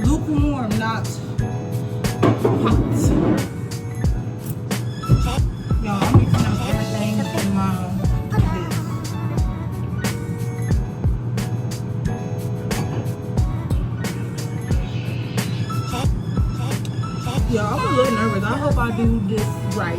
Lukewarm, not hot. Y'all, I'm mixing up everything in my this. Y'all, I'm a little nervous. I hope I do this right.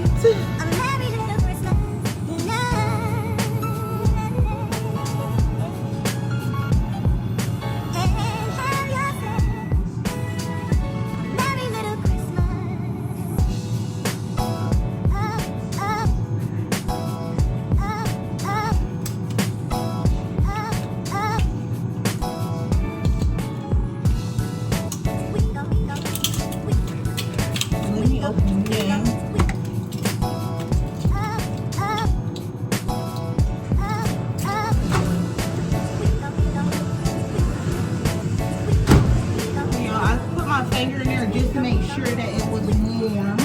Finger in there just to make sure that it was warm.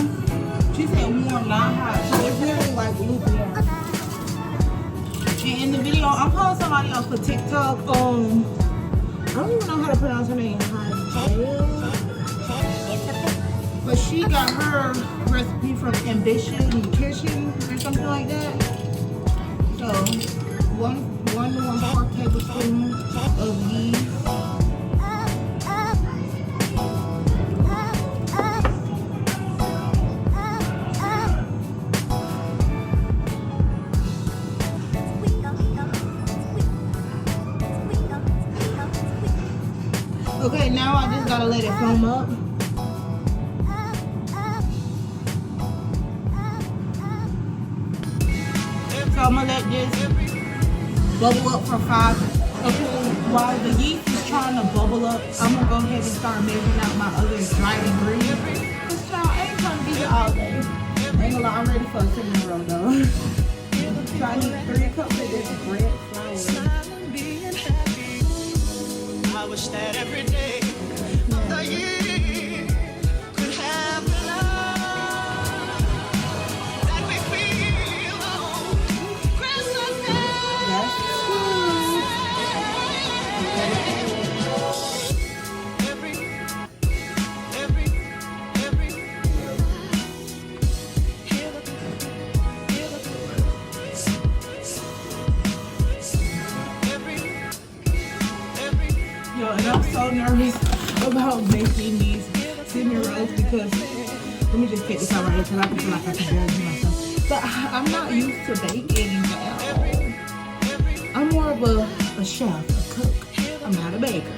She said warm, not hot, so it's really like lukewarm. And in the video, I'm calling somebody else for TikTok. I don't even know how to pronounce her name. But she got her recipe from Ambitious Nutrition or something like that. So 1 tablespoon of these. Okay, now I just gotta let it foam up. So I'm gonna let this bubble up for 5. Okay, while the yeast is trying to bubble up, I'm gonna go ahead and start measuring out my other dry ingredients. Cause child, I ain't trying to be here all day. Ain't gonna lie, I'm ready for a cinnamon roll though. So I need 3 cups of this bread flour. I wish that every day of the year could have the love that we feel on Christmas Day. That's and I'm so nervous about making these cinnamon rolls because let me just take this out right here because I feel like I can barely do myself. But I'm not used to baking now. I'm more of a chef, a cook. I'm not a baker.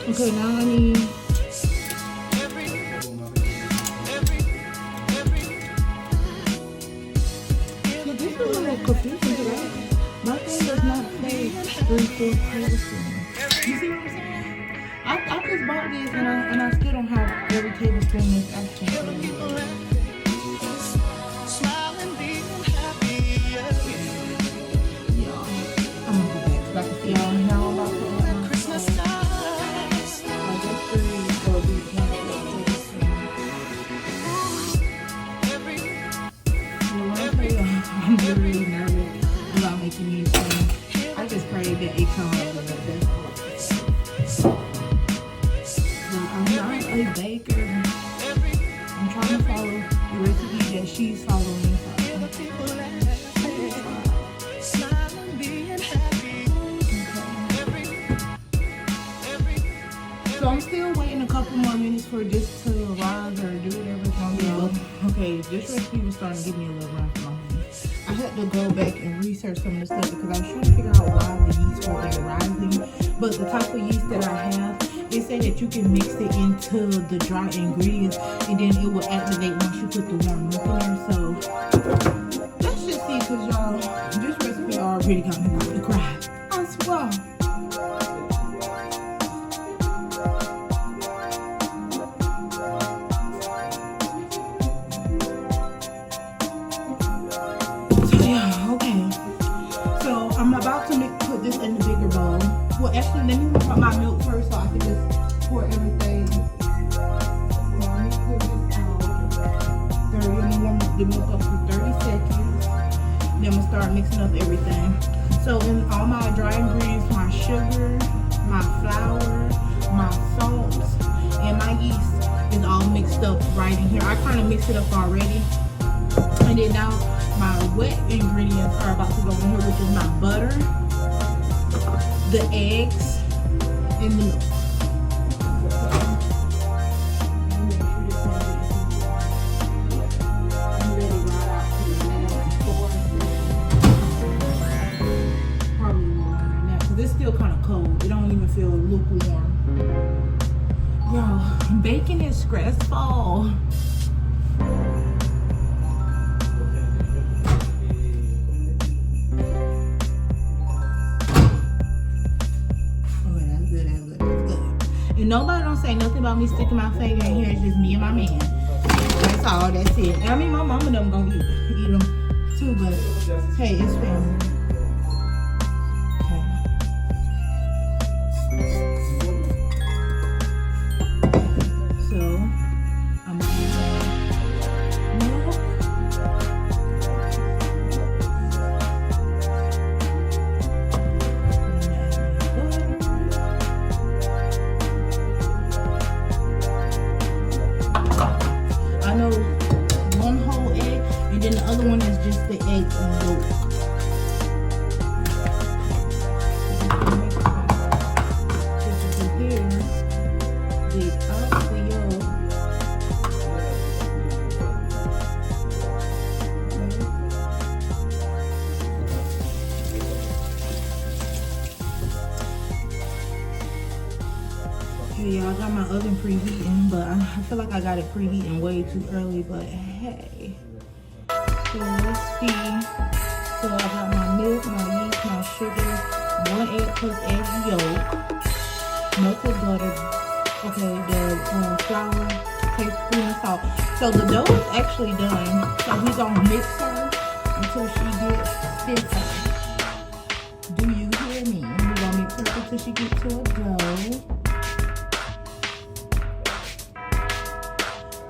Okay, now I need. Yeah, this is a little confusing today. My thing does not say 3/4 tablespoons. You see what I'm saying? I just bought this and I still don't have every tablespoon that's actually. Y'all, I'm gonna do that because I can see y'all now about the Christmas stars. I guess 3 or these tablespoons. Well, when I tell you, I'm really nervous about making these things. I just pray that it comes out with the best. I'm not a baker. I'm trying to follow the recipe that she's following. So I'm still waiting a couple more minutes for this to rise or do whatever it's gonna do. Okay, this recipe was starting to give me a little run for my money. I had to go back and research some of the stuff because I was trying to figure out why the yeast wasn't rising. But the type of yeast that I have, they say that you can mix it into the dry ingredients and then it will activate once you put the warm milk in there. So let's just see, because y'all, this recipe already got me about to cry. I swear. I'm about to put this in the bigger bowl. Well, actually, let me warm up my milk first so I can just pour everything. So let me put this out. I'm gonna warm the milk up for 30 seconds. Then I'm gonna start mixing up everything. So in all my dry ingredients, my sugar, my flour, my salt, and my yeast is all mixed up right in here. I kind of mixed it up already. And then now my wet ingredients are about to go in here, which is my butter, the eggs, and the milk. I'm ready right out to the last 4 probably warm right now, because it's still kind of cold. It don't even feel lukewarm. Y'all, baking is stressful. And nobody don't say nothing about me sticking my finger in here. It's just me and my man. That's all. That's it. And I mean, my mama them gonna eat them too, but hey, it's family. Okay. So I'm gonna add milk. The other one is just the egg and yolk. Just in here, dig out the yolk. Okay, y'all, I got my oven preheating, but I feel like I got it preheating way too early, but hey. So let's see. So I got my milk, my yeast, my sugar, 1 egg plus egg yolk, melted butter, okay, the flour, tablespoon of salt. So the dough is actually done. So we're gonna mix her until she gets stiffer. Do you hear me? We're gonna mix her until she gets to a dough.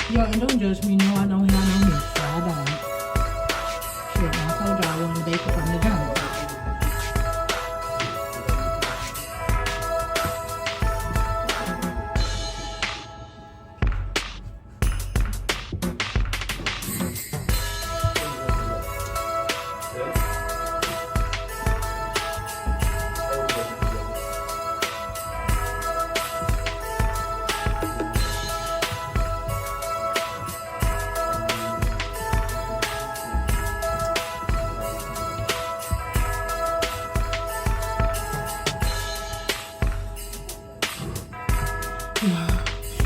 Yo, and don't judge me. No, I don't have no mixer. I don't. I told y'all I wanted to bake it from the jump.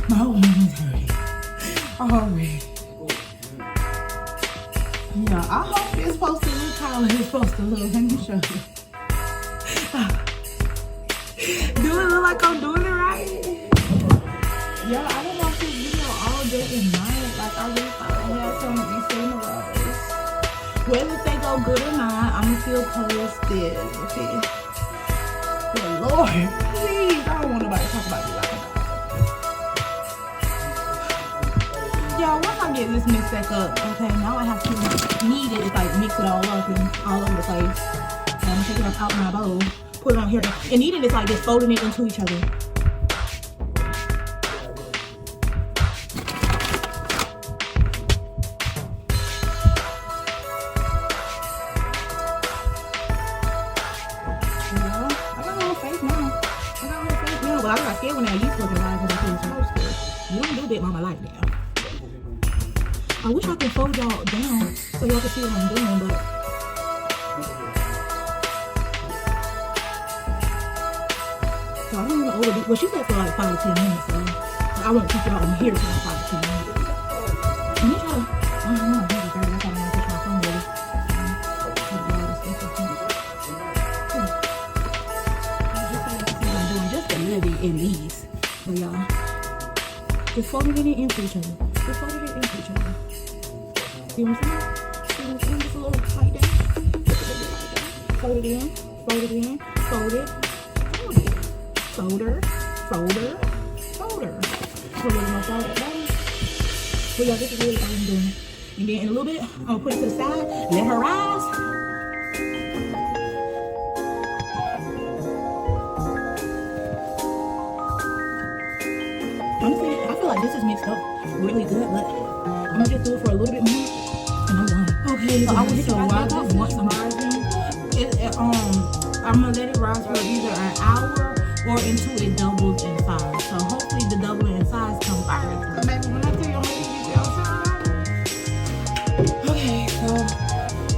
My whole arm is hurting already. Yeah, I hope it's supposed to look how it's supposed to look. Let me show you. Do it look like I'm doing it right? Yeah, I didn't watch this video all day and night. Like, I really thought I had some of these cinemas. Whether if they go good or not, I'm gonna still post it. Okay. Good Lord, please. I don't want nobody to talk about me like that. Y'all, once I get this mixed back up, okay, now I have to knead it. It's like mix it all up and all over the place. So I'm taking it out my bowl, put it on here. And kneading is like just folding it into each other. But I got scared when that yeast wasn't rising because I couldn't supposed to. You don't do Big Mama like that. I wish I could fold y'all down so y'all can see what I'm doing, but so I don't even overdo. Well, she said for like 5 to 10 minutes, so I won't keep y'all in here for like 5 to 10 minutes. Let me try to. I don't know. That's how I'm gonna push my phone ready. Just a little bit at least. So y'all, just folding it into each other. Just folding it into each other. See what I'm saying? See what I'm saying? Just a little like that. Just a little bit like that. Fold it in. Fold it in. Fold it. Fold it. Folder. Folder. Folder. So we're gonna fold it down. So y'all, this is really all I'm doing. And then in a little bit, I'm gonna put it to the side. Let her rise. Honestly, I feel like this is mixed up really good, but I'm gonna just do it for a little bit more, and I'm done. Okay, so I will hit you guys back up once I'm rising. I'm gonna let it rise for either an hour or until it doubles in size. So hopefully the doubling in size comes first. Baby, when I tell you I'm gonna get outside. Okay, so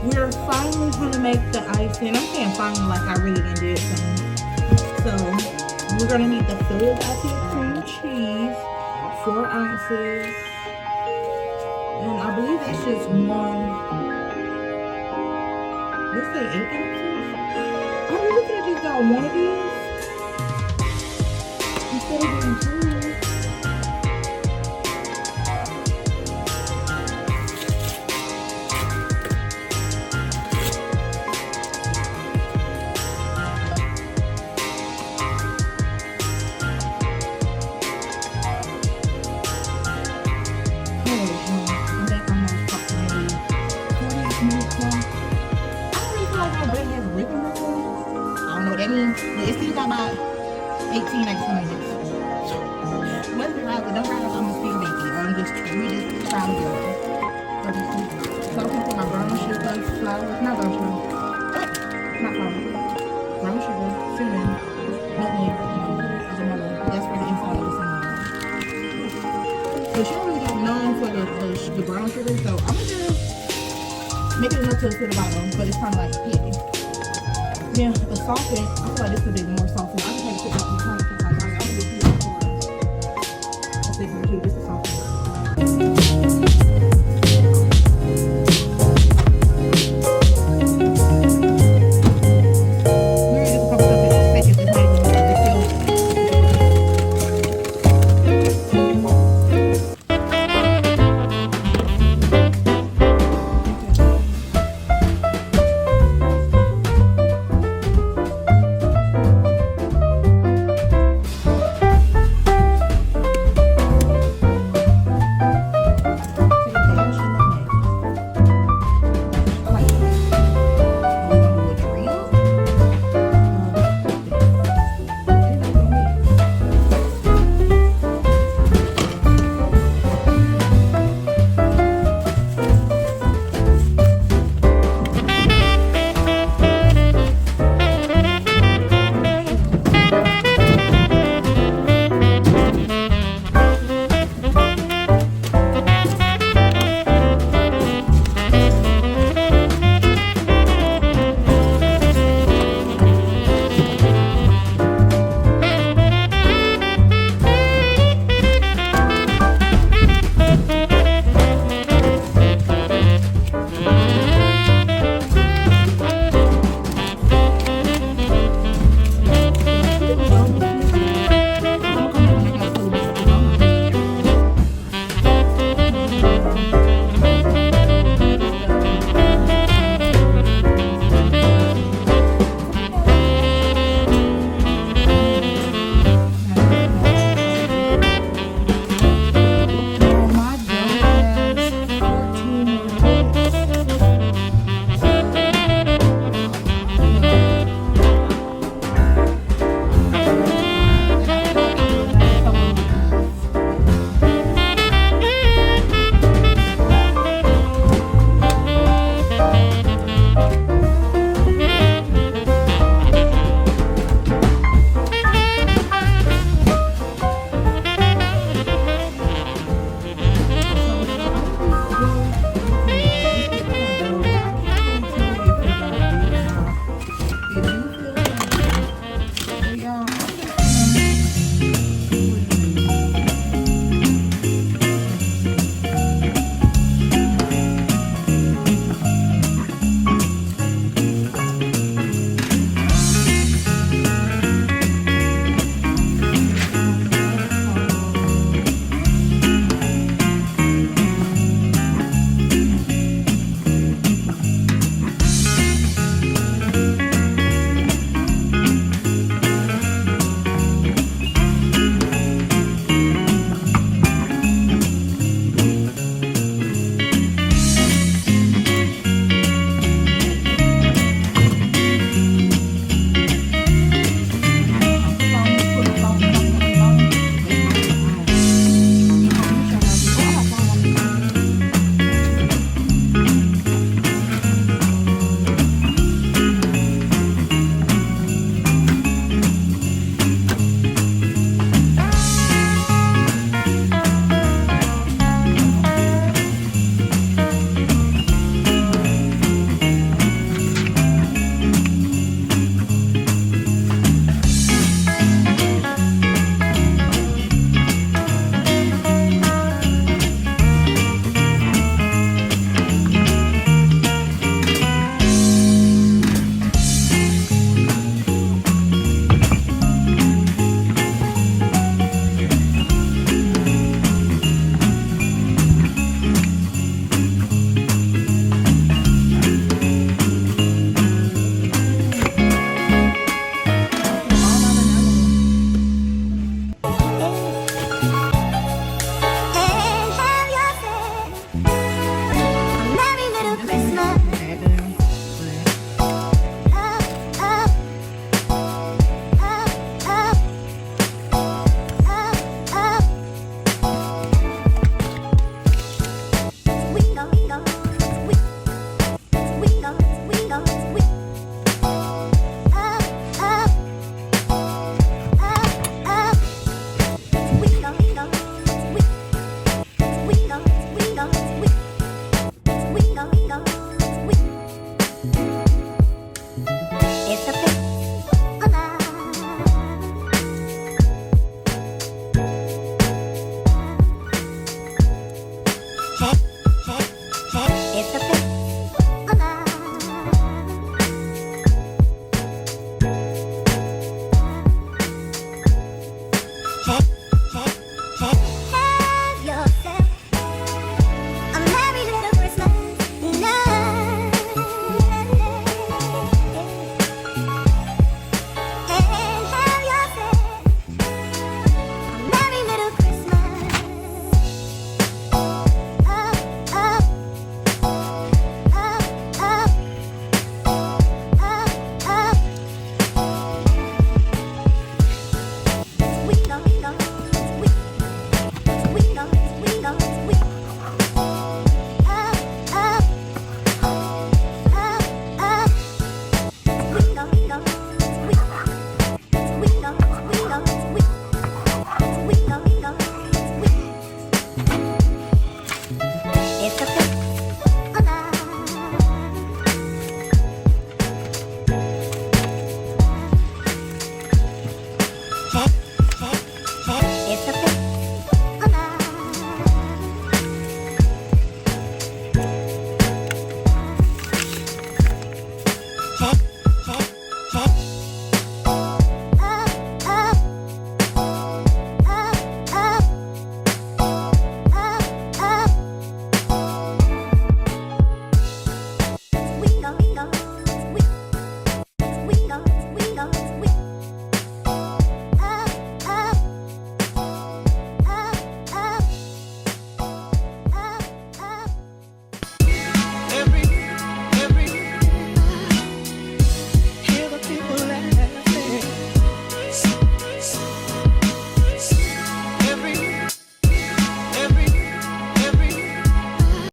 we're finally gonna make the icing. I'm saying finally like I really didn't do it. So we're gonna need the Philadelphia cream cheese, 4 ounces. And I believe that's just one. Let's say 8 ounces. I really could have just got one of these instead of getting 2. That means it still got about 18, 19 minutes. Whether it's right, but don't write up, I'm still baking. I'm just trying to do it. So I'm gonna put my brown sugar, flour, not brown sugar, not flour, brown sugar, cinnamon, nutmeg, that's for the inside of the cinnamon. But she don't really got known for the brown sugar, so I'm gonna just make it enough to the bottom, but it's kind of like heavy. Yeah, the salted, I feel like this would be more salty.